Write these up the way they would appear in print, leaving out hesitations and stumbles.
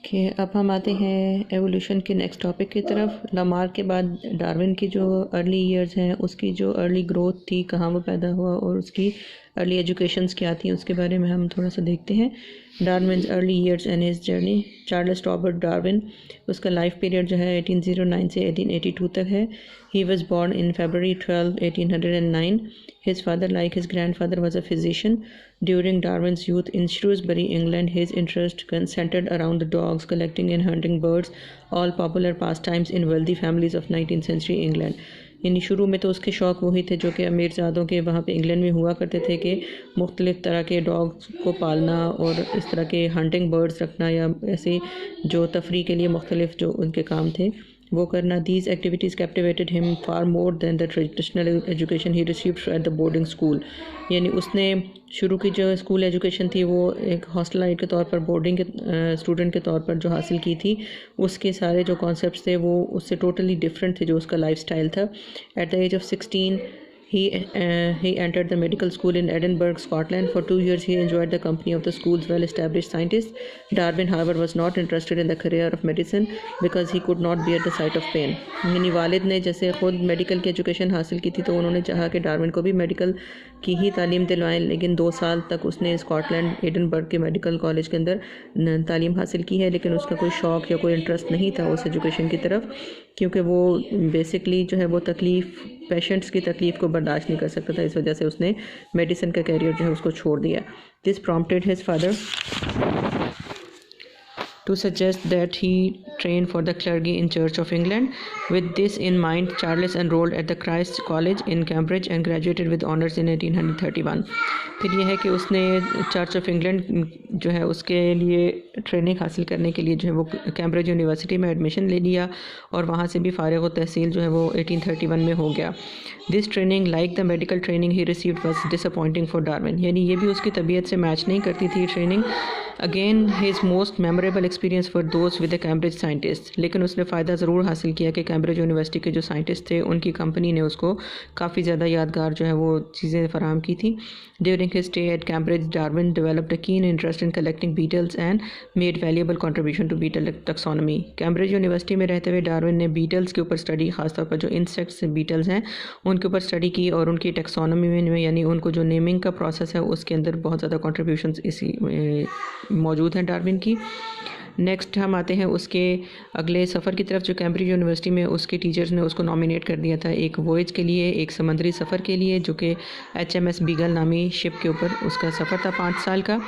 कि अब हम आते हैं एवोल्यूशन के नेक्स्ट टॉपिक की तरफ। लामार्क के बाद डार्विन की जो अर्ली ईयर्स हैं, उसकी जो अर्ली ग्रोथ थी, कहाँ वो पैदा हुआ और उसकी अर्ली एजुकेशंस क्या थी, उसके बारे में हम थोड़ा सा देखते हैं। Darwin's early years and his journey. Charles Robert Darwin, उसका लाइफ पीरियड जो है 1809 से 1882 तक है। He was born in February 12, 1809। His father, like his grandfather, was a physician. During Darwin's youth in Shrewsbury, England, his interest centered around the dogs, collecting and hunting birds, all popular pastimes in wealthy families of 19th century England. यानी शुरू में तो उसके शौक़ वही थे जो कि अमीरज़ादों के वहाँ पे इंग्लैंड में हुआ करते थे, कि मुख्तलिफ़ तरह के डॉग्स को पालना और इस तरह के हंटिंग बर्ड्स रखना या ऐसे जो तफरी के लिए मुख्तलिफ़ जो उनके काम थे वो करना। These activities captivated him far more than the traditional education he received at the boarding school. यानी उसने शुरू की जो स्कूल एजुकेशन थी वो एक हॉस्टलाइट के तौर पर, बोर्डिंग के स्टूडेंट के तौर पर जो हासिल की थी, उसके सारे जो कॉन्सेप्ट्स थे वो उससे टोटली डिफरेंट थे जो उसका लाइफ स्टाइल था। At the age of 16 he entered the medical school in Edinburgh, Scotland. For 2 years he enjoyed the company of the school's well-established scientists. Darwin, however, was not interested in the career of medicine because he could not bear the sight of pain. यानी वालिद ने जैसे ख़ुद medical की education हासिल की थी तो उन्होंने चाहा कि डार्विन को भी मेडिकल की ही तालीम दिलवाएं, लेकिन 2 साल तक उसने स्कॉटलैंड एडिनबर्ग के मेडिकल कॉलेज के अंदर तालीम हासिल की है, लेकिन उसका कोई शौक़ या कोई इंटरेस्ट नहीं था उस एजुकेशन की तरफ, क्योंकि वो बेसिकली जो है वो पेशेंट्स की तकलीफ़ को बर्दाश्त नहीं कर सकता था। इस वजह से उसने मेडिसिन का कैरियर जो है उसको छोड़ दिया। This prompted his father to suggest that he train for the clergy in Church of England. With this in mind, Charles enrolled at the Christ College in Cambridge and graduated with honors in 1831. फिर यह है कि उसने church of England जो है उसके लिए training हासिल करने के लिए जो है वो कैम्ब्रिज यूनिवर्सिटी में एडमिशन ले लिया और वहाँ से भी फारिग व तहसील जो है वो 1831 में हो गया। This training, like the medical training he received, was disappointing for Darwin. यानी ये भी उसकी तबीयत से मैच नहीं करती थी training. Again his most memorable experience for those with the Cambridge scientist. लेकिन उसने फ़ायदा ज़रूर हासिल किया कि कैम्ब्रिज यूनिवर्सिटी के जो साइंटिस्ट थे उनकी कंपनी ने उसको काफ़ी ज़्यादा यादगार जो है वो चीज़ें फराहम की थी। During his stay at Cambridge, Darwin developed a keen interest in collecting beetles and made valuable contribution to beetle taxonomy. Cambridge university में रहते हुए डार्विन ने बीटल्स के ऊपर स्टडी, खासतौर पर जो इंसेक्ट्स बीटल्स हैं उनके ऊपर स्टडी की और उनकी टैक्सोनॉमी में यानी उनको जो नेमिंग का प्रोसेस है उसके अंदर बहुत ज़्यादा कंट्रीब्यूशंस इसी मौजूद हैं डार्विन की। नेक्स्ट हम आते हैं उसके अगले सफ़र की तरफ, जो कैम्ब्रिज यूनिवर्सिटी में उसके टीचर्स ने उसको नॉमिनेट कर दिया था एक वॉयज के लिए, एक समुद्री सफ़र के लिए, जो कि HMS बीगल नामी शिप के ऊपर उसका सफ़र था 5 साल का।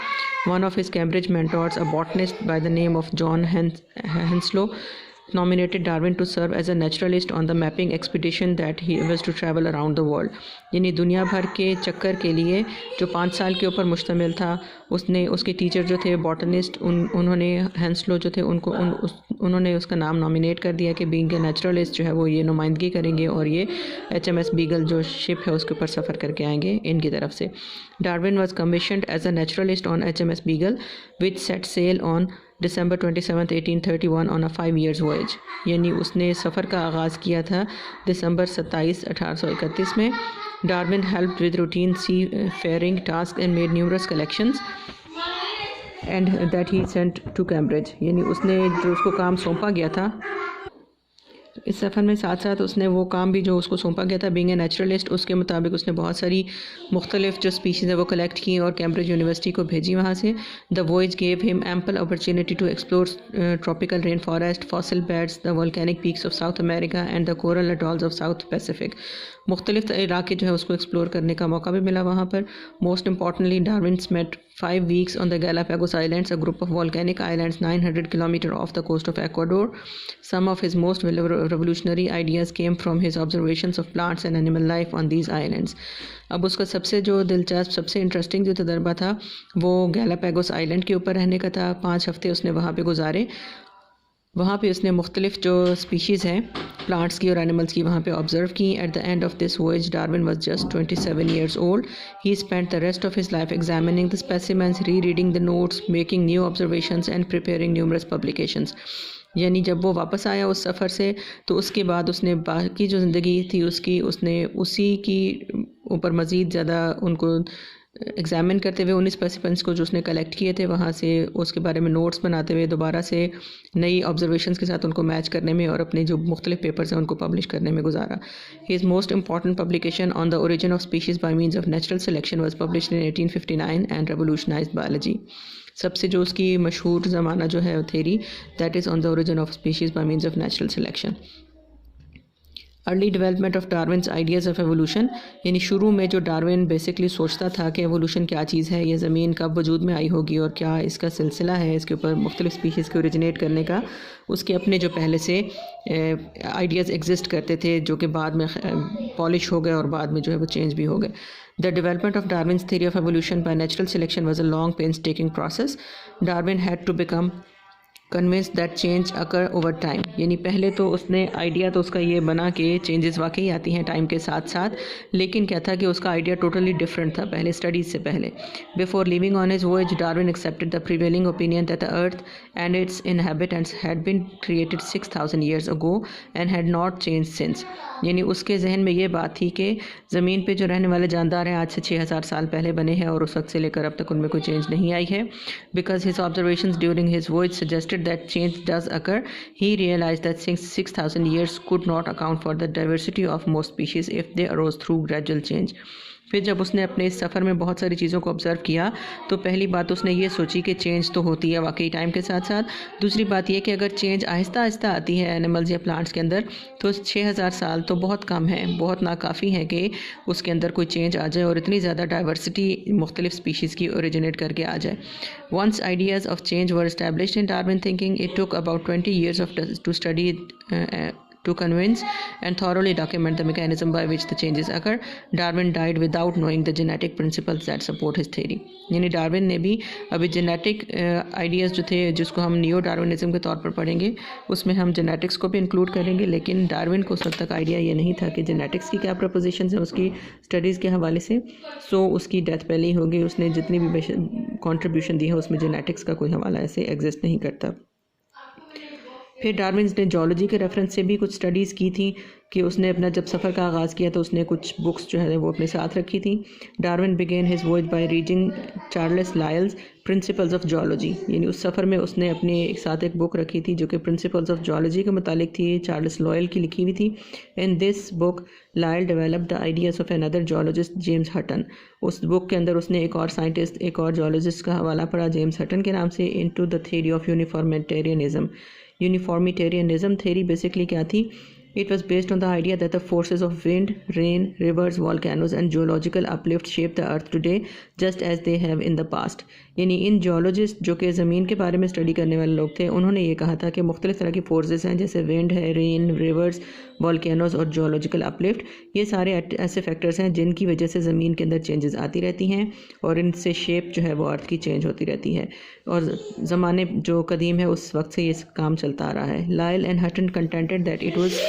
One of his Cambridge mentors, a botanist by the name of John Henslow, nominated Darwin to serve as a naturalist on the mapping expedition that he was to travel around the world. यानी दुनिया भर के चक्कर के लिए जो 5 साल के ऊपर मुश्तमिल था, उसने उसके टीचर जो थे बॉटनिस्ट उन्होंने हेंसलो जो थे उन्होंने उसका नाम नॉमिनेट कर दिया कि बीइंग ए नेचुरलिस्ट जो है वो ये नुमाइंदगी करेंगे और ये HMS बीगल जो शिप है उसके ऊपर सफ़र करके आएंगे इनकी तरफ से। Darwin was commissioned as a naturalist on HMS Beagle which set sail on December 27, 1831 on a 5 years voyage। यानी उसने सफ़र का आगाज़ किया था दिसंबर 27, 1831 में। Darwin helped with routine seafaring task and made numerous collections and that he sent to Cambridge. यानी उसने जो उसको काम सौंपा गया था इस सफ़र में साथ साथ उसने वो काम भी जो उसको सौंपा गया था बीइंग ए नेचुरलिस्ट, उसके मुताबिक उसने बहुत सारी मुख्तलिफ जो स्पीशीज़ है वो कलेक्ट की और कैम्ब्रिज यूनिवर्सिटी को भेजी वहाँ से। The voyage gave him ample opportunity to explore tropical rain forest, fossil beds, the volcanic peaks of South America and the coral atolls of South Pacific. मुख्तलिफ इलाके जो है उसको एक्सप्लोर करने का मौका भी मिला वहाँ पर। Most importantly Darwin spent 5 weeks on the Galapagos Islands, a group of volcanic islands 900 kilometers off the coast of Ecuador. Some of his most revolutionary ideas came from his observations of plants and animal life on these islands. अब उसका सबसे जो दिलचस्प, सबसे interesting जो तजर्बा था वो गैलापागोस आइलैंड के ऊपर रहने का था। 5 हफ्ते उसने वहाँ पे गुजारे। वहाँ पे उसने मुख्तलिफ जो स्पीशीज़ हैं प्लांट्स की और एनिमल्स की वहाँ पे ऑब्ज़र्व की। At the end of this voyage Darwin was just 27 years old. He spent the rest of his life examining the specimens, rereading the notes, making new observations and preparing numerous publications. यानी जब वो वापस आया उस सफ़र से तो उसके बाद उसने बाकी जो ज़िंदगी थी उसने उसी की ऊपर मज़ीद ज़्यादा उनको एग्ज़ामिन करते हुए 19 पार्टिसिपेंट्स को जो उसने कलेक्ट किए थे वहाँ से उसके बारे में नोट्स बनाते हुए दोबारा से नई ऑब्जर्वेशंस के साथ उनको मैच करने में और अपने जो मुख्तलिफ पेपर्स हैं उनको पब्लिश करने में गुजारा। His most important publication on the origin of species by means of natural selection was published in 1859 and revolutionized biology. सबसे जो उसकी मशहूर ज़माना जो है theory that is on the origin of species by means of natural selection. Early development of Darwin's ideas of evolution, यानी शुरू में जो डार्विन बेसिकली सोचता था कि एवोल्यूशन क्या चीज़ है, ये ज़मीन कब वजूद में आई होगी और क्या इसका सिलसिला है इसके ऊपर मुख्तलिफ स्पीशीज़ के ओरिजिनेट करने का, उसके अपने जो पहले से आइडियाज़ एग्जिस्ट करते थे जो कि बाद में पॉलिश हो गए और बाद में जो है वो चेंज भी हो गए। The development of Darwin's theory of evolution by natural selection was a long, painstaking process. Darwin had to become convinced that change occur over time, यानी पहले तो उसने आइडिया तो उसका ये बना कि चेंजेस वाकई आती हैं टाइम के साथ साथ, लेकिन क्या था कि उसका आइडिया टोटली डिफरेंट था पहले स्टडीज़ से पहले। Before living on his voyage Darwin accepted the prevailing opinion that the earth and its inhabitants had been created 6000 years ago and had not change since, यानी उसके जहन में ये बात थी कि ज़मीन पे जो रहने वाले जानदार हैं आज से 6000 साल पहले बने हैं और उस वक्त से लेकर अब तक उनमें कोई चेंज नहीं आई है। Because his observations during his voyage suggested that change does occur, he realized that 6,000 years could not account for the diversity of most species if they arose through gradual change. फिर जब उसने अपने इस सफ़र में बहुत सारी चीज़ों को ऑब्ज़र्व किया तो पहली बात उसने ये सोची कि चेंज तो होती है वाकई टाइम के साथ साथ। दूसरी बात यह कि अगर चेंज आहिस्ता आहिस्ता आती है एनिमल्स या प्लांट्स के अंदर तो 6000 साल तो बहुत कम है, बहुत नाकाफ़ी है कि उसके अंदर कोई चेंज आ जाए और इतनी ज़्यादा डाइवर्सिटी मुख्तलिफ स्पीशीज़ की ओरिजिनेट करके आ जाए। Once ideas of change were established in Darwin thinking it took about 20 years to study to convince and thoroughly document the mechanism by which the changes occur. Darwin died without knowing the genetic principles that support his theory. यानी Darwin ने भी अभी genetic ideas जो थे जिसको हम neo Darwinism के तौर पर पढ़ेंगे उसमें हम जेनेटिक्स को भी इंक्लूड करेंगे, लेकिन डार्विन को उस वक्त तक आइडिया ये नहीं था कि जेनेटिक्स की क्या प्रपोजिशंस हैं उसकी स्टडीज़ के हवाले से। सो उसकी डेथ पहले ही हो गई, उसने जितनी भी कॉन्ट्रीब्यूशन दी है उसमें जेनेटिक्स का कोई हवाला ऐसे एग्जिस्ट नहीं करता। फिर डार्विन ने जोलॉजी के रेफरेंस से भी कुछ स्टडीज़ की थी कि उसने अपना जब सफ़र का आगाज़ किया तो उसने कुछ बुक्स जो है वो अपने साथ रखी थी। Darwin begin his voyage by reading Charles Lyles principles of zoology, यानी उस सफ़र में उसने अपने साथ एक बुक रखी थी जो कि प्रिंसिपल्स ऑफ जोलॉजी के मुतालिक थी, चार्ल्स लॉयल की लिखी हुई थी। In this book Lyell develop the ideas of another zoologist James Hutton. उस बुक के अंदर उसने एक और साइंटिस्ट, एक और जोलॉजिस्ट का हवाला पढ़ा जेम्स हटन के नाम से, into the theory of uniformitarianism theory basically क्या थी? It was based on the idea that the forces of wind, rain, rivers, volcanoes and geological uplift shape the earth today just as they have in the past. यानी इन geologist जो कि ज़मीन के बारे में study करने वाले लोग थे उन्होंने ये कहा था कि मुख्तलिफ़ तरह की फोर्सेस हैं जैसे विंड है, रेन, रिवर्स, वॉल्केनोज और जियोलॉजिकल अपलिफ्ट, ये सारे ऐसे फैक्टर्स हैं जिनकी वजह से ज़मीन के अंदर चेंजेस आती रहती हैं और इनसे शेप जो है वो अर्थ की चेंज होती रहती है और ज़माने जो कदीम है उस वक्त से ये काम चलता आ रहा है। Lyell and Hutton contended that it was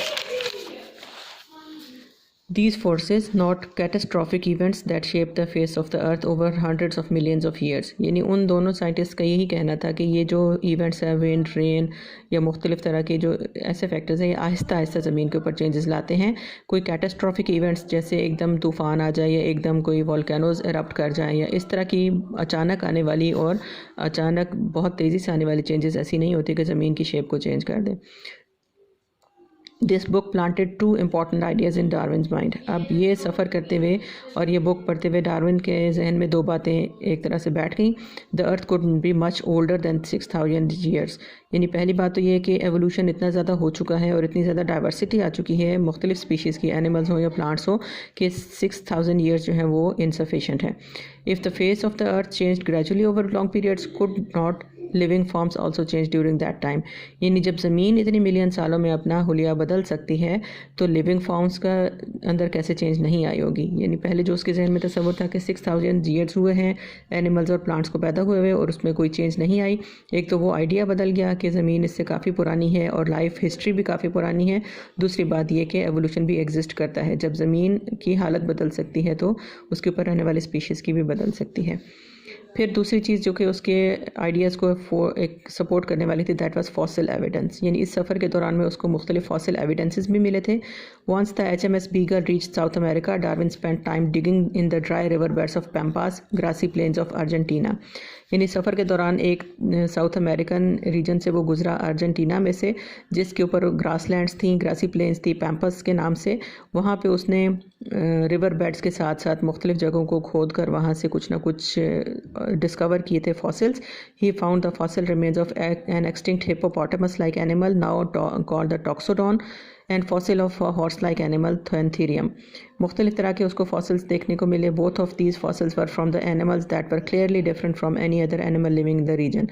these forces not catastrophic events that shape the face of the earth over hundreds of millions of years। यानी उन दोनों साइंटिस्ट का यही कहना था कि ये जो इवेंट्स है विंड, रेन या मुख्तलिफ तरह के जो ऐसे फैक्टर्स हैं ये आहिस्ता आहिस्ता ज़मीन के ऊपर चेंजेस लाते हैं। कोई कैटास्ट्रॉफिक इवेंट्स जैसे एकदम तूफ़ान आ जाए या एकदम कोई वॉल्केनोज एरप्ट कर जाए या इस तरह की अचानक आने वाली और अचानक बहुत तेज़ी से आने वाली चेंजेस ऐसी नहीं होती कि ज़मीन की शेप को चेंज कर दें। This book planted two important ideas in Darwin's mind. अब ये सफ़र करते हुए और ये बुक पढ़ते हुए डार्विन के जहन में दो बातें एक तरह से बैठ गई। The earth could be much older than 6000 years, यानी पहली बात तो ये है कि एवोल्यूशन इतना ज़्यादा हो चुका है और इतनी ज़्यादा डाइवर्सिटी आ चुकी है मुख्तलिफ स्पीशीज़ की, एनिमल्स हो या प्लांट्स हो, कि 6000 years जो है वो इनसफिशेंट है। If the face of the earth change gradually over long periods could not living forms also change during that time, यानी जब ज़मीन इतनी मिलियन सालों में अपना हुलिया बदल सकती है तो लिविंग फॉर्म्स का अंदर कैसे चेंज नहीं आई होगी। यानी पहले जो उसके जहन में तस्वुर था कि 6000 years हुए हैं एनिमल्स और प्लांट्स को पैदा हुए हुए और उसमें कोई चेंज नहीं आई, एक तो वो आइडिया बदल गया कि ज़मीन इससे काफ़ी पुरानी है और लाइफ हिस्ट्री भी काफ़ी पुरानी है। दूसरी बात यह कि एवोल्यूशन भी एग्जिस्ट करता है, जब ज़मीन की हालत बदल सकती है तो उसके ऊपर रहने वाली स्पीशीज़ की भी बदल सकती है। फिर दूसरी चीज़ जो कि उसके आइडियाज़ को एक सपोर्ट करने वाली थी, दैट वाज फॉसिल एविडेंस। यानी इस सफ़र के दौरान में उसको मुख्तलिफ फॉसिल एविडेंसेस भी मिले थे। Once the HMS Beagle reach South America, Darwin spent time digging in the dry river beds of Pampas, grassy plains of Argentina. यानी सफ़र के दौरान एक साउथ अमेरिकन रीजन से वो गुजरा अर्जेंटीना में से, जिसके ऊपर ग्रासलैंड्स थी, ग्रासी प्लेन्स थी, पैम्पस के नाम से। वहाँ पे उसने रिवर बेड्स के साथ साथ मुख्तलिफ जगहों को खोद कर वहाँ से कुछ ना कुछ डिस्कवर किए थे fossils. He found the fossil remains of an extinct hippopotamus like animal now called the Toxodon and fossil of horse like animal Thentherium. मुख्तलिफ तरह के उसको फॉसिल्स देखने को मिले। Both of these fossils were from the animals that were clearly different from any other animal living in the region.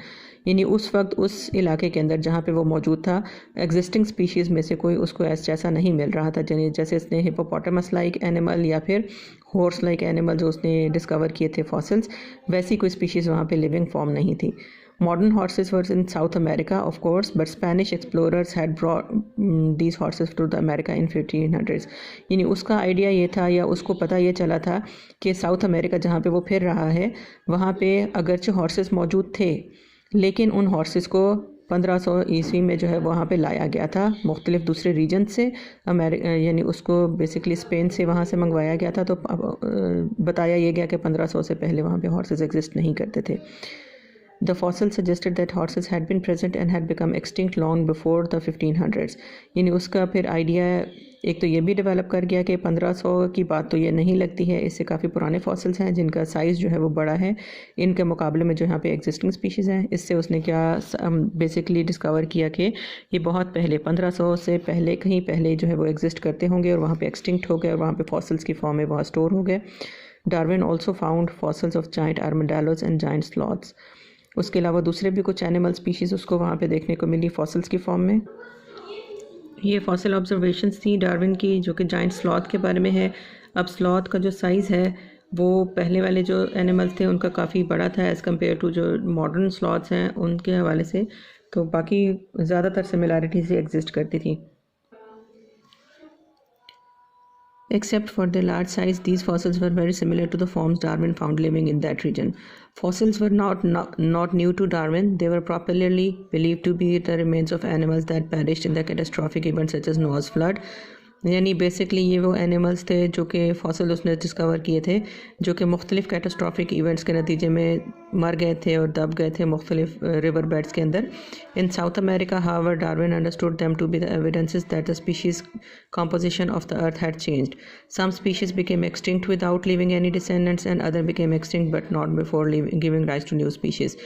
यानी उस वक्त उस इलाके के अंदर जहाँ पे वो मौजूद था, एग्जिस्टिंग स्पीशीज़ में से कोई उसको जैसा नहीं मिल रहा था। जैसे इसने हिप्पोपोटामस लाइक एनिमल या फिर हॉर्स लाइक एनिमल जो उसने डिस्कवर किए थे फॉसिल्स, वैसी कोई स्पीशीज़ वहाँ पे लिविंग फॉर्म नहीं थी। Modern horses were in South America, of course, but Spanish explorers had brought these horses to the America in 1500s. यानी उसका आइडिया ये था या उसको पता ये चला था कि साउथ अमेरिका जहाँ पे वो फिर रहा है, वहाँ पे अगरचे हॉर्सेस मौजूद थे, लेकिन उन हॉर्सेस को 1500 ईस्वी में जो है वहाँ पे लाया गया था मुख्तलिफ दूसरे रीजन से। यानी उसको बेसिकली स्पेन से वहाँ से मंगवाया गया था। तो बताया ये गया कि 1500 से पहले वहाँ पे हॉर्सेस एग्जिस्ट नहीं करते थे। The fossils suggested that horses had been present and had become extinct long before the 1500s. यानी उसका फिर आइडिया एक तो ये भी डेवलप कर गया कि 1500 की बात तो ये नहीं लगती है, इससे काफ़ी पुराने फॉसिल्स हैं जिनका साइज़ जो है वो बड़ा है इनके मुकाबले में जो यहाँ पे एग्जिस्टिंग स्पीशीज़ हैं। इससे उसने क्या बेसिकली डिस्कवर किया कि ये बहुत पहले 1500 से पहले कहीं पहले जो है वो एग्जिस्ट करते होंगे और वहाँ पे एक्सटिंक्ट हो गए और वहाँ पे फॉसिल्स की फॉर्म में वहाँ स्टोर हो गए। Darwin also found fossils of giant armadillos and giant sloths. उसके अलावा दूसरे भी कुछ एनिमल स्पीशीज़ उसको वहाँ पे देखने को मिली फॉसिल्स की फॉर्म में। ये फॉसिल ऑब्जर्वेशंस थी डार्विन की, जो कि जाइंट स्लॉथ के बारे में है। अब स्लॉथ का जो साइज़ है वो पहले वाले जो एनिमल्स थे उनका काफ़ी बड़ा था एज़ कम्पेयर टू जो मॉडर्न स्लॉथ्स हैं उनके हवाले से, तो बाकी ज़्यादातर सिमिलैरिटीज़ एग्जिस्ट करती थी। Except for their large size, these fossils were very similar to the forms Darwin found living in that region. Fossils were not new to Darwin. They were popularly believed to be the remains of animals that perished in the catastrophic events such as Noah's flood. यानी basically ये वो animals थे जो कि fossil उसने discover किए थे, जो कि मुख्तलिफ कैटास्ट्रॉफिक इवेंट्स के नतीजे में मर गए थे और दब गए थे मुख्तलिफ रिवर बेड्स के अंदर। In South America however Darwin understood them to be the evidences that the species composition of the earth had changed. Some species became extinct without leaving any descendants and other became extinct but not before giving rise to new species.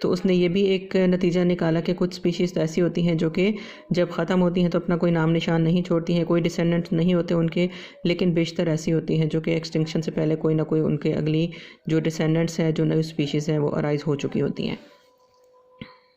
तो उसने ये भी एक नतीजा निकाला कि कुछ species तो ऐसी होती हैं जो कि जब ख़त्म होती हैं तो अपना कोई नाम निशान नहीं छोड़ती हैं, कोई डिसेंडेंट्स नहीं होते उनके, लेकिन बेशतर ऐसी होती हैं जो कि एक्सटिंक्शन से पहले कोई ना कोई उनके अगली जो डिसेंडेंट्स हैं, जो नई स्पीशीज़ हैं वो अराइज़ हो चुकी होती हैं।